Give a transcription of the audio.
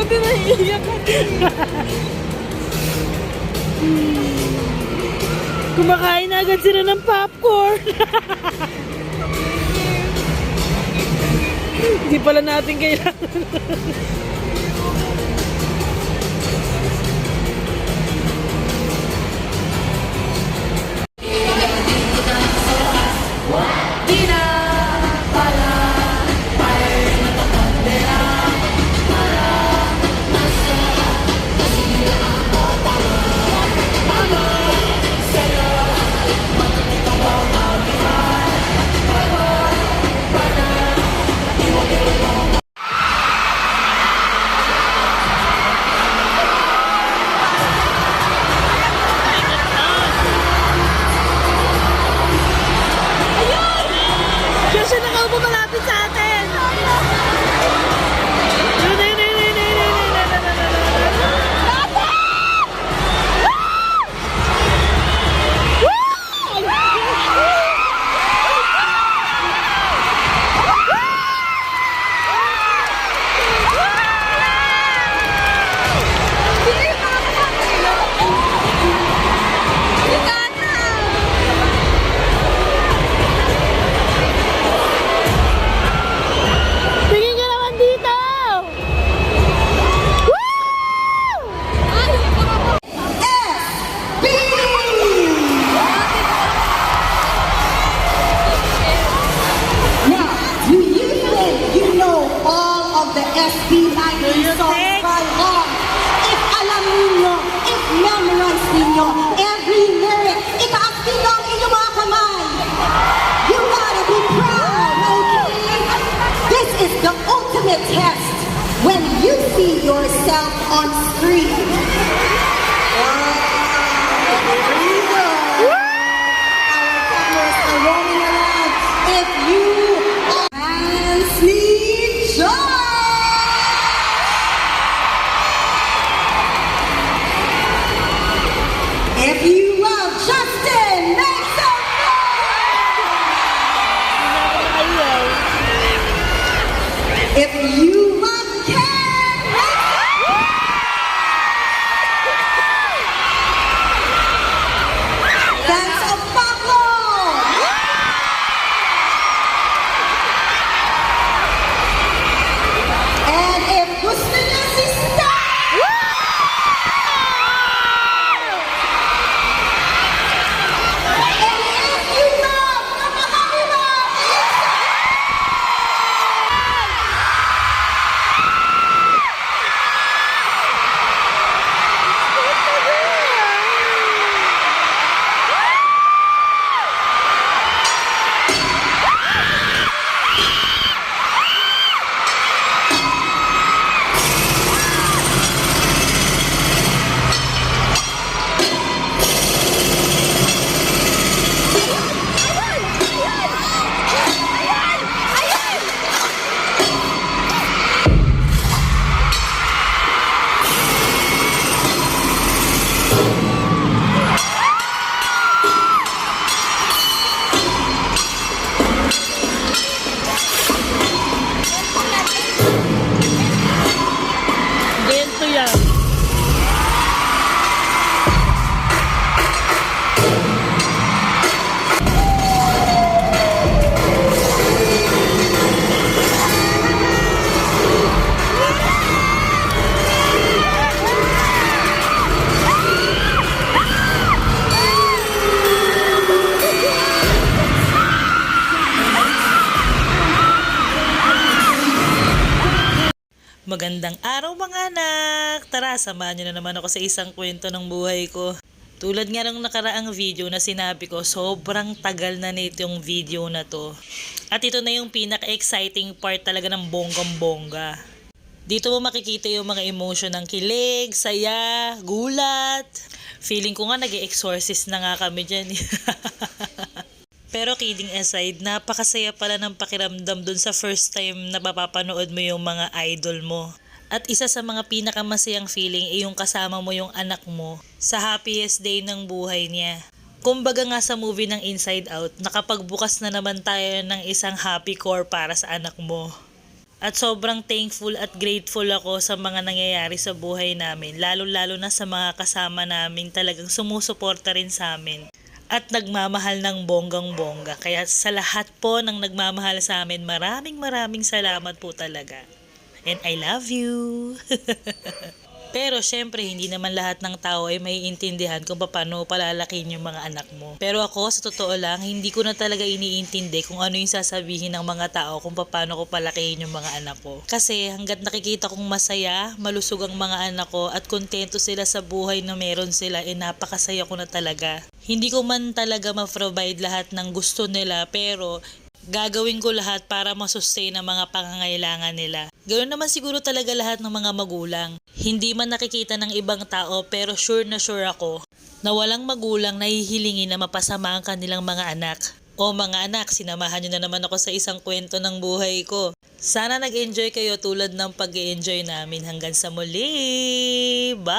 Hindi naiiyak ka. Kumakain na agad sila ng popcorn. Hindi pala natin kailangan. Kasi nakaupo malapit sa atin. Tingin ka naman dito! Now, do you think you know all of the SB19 songs by heart? If alam ninyo, if memorize ninyo, every lyric, itaas ninyo ang inyong mga kamay. You gotta be proud, okay? This is the ultimate test when you see yourself on screen. Here you go. Our cameras are rolling around. If you are Ansley Joy! If you love Justin, make some noise! If you love Ken, make some noise! That's a Pablo! And if gusto niya si Star! And if you love Nakakabila! Ganito yan. Magandang araw mga anak! Tara, samahan nyo na naman ako sa isang kwento ng buhay ko. Tulad nga ng nakaraang video na sinabi ko, sobrang tagal na nito yung video na to. At ito na yung pinaka-exciting part talaga ng bonggang-bongga. Dito mo makikita yung mga emotion ng kilig, saya, gulat. Feeling ko nga nag-exorcist na nga kami dyan. Pero kidding aside, napakasaya pala ng pakiramdam dun sa first time na mapapanood mo yung mga idol mo. At isa sa mga pinakamasayang feeling ay yung kasama mo yung anak mo sa happiest day ng buhay niya. Kumbaga nga sa movie ng Inside Out, nakapagbukas na naman tayo ng isang happy core para sa anak mo. At sobrang thankful at grateful ako sa mga nangyayari sa buhay namin. Lalo-lalo na sa mga kasama namin talagang sumusuporta rin sa amin. At nagmamahal ng bonggang-bongga. Kaya sa lahat po ng nagmamahal sa amin, maraming salamat po talaga. And I love you! Pero syempre, hindi naman lahat ng tao ay maiintindihan kung paano palalakihin yung mga anak mo. Pero ako, sa totoo lang, hindi ko na talaga iniintindi kung ano yung sasabihin ng mga tao kung paano ko palakihin yung mga anak ko. Kasi hanggat nakikita kong masaya, malusog ang mga anak ko at kontento sila sa buhay na meron sila, napakasaya ko na talaga. Hindi ko man talaga ma-provide lahat ng gusto nila, pero gagawin ko lahat para masustain ang mga pangangailangan nila. Ganoon naman siguro talaga lahat ng mga magulang. Hindi man nakikita ng ibang tao pero sure na sure ako na walang magulang na hihilingin na mapasama ang kanilang mga anak. O mga anak, sinamahan nyo na naman ako sa isang kwento ng buhay ko. Sana nag-enjoy kayo tulad ng pag-enjoy namin. Hanggang sa muli! Bye!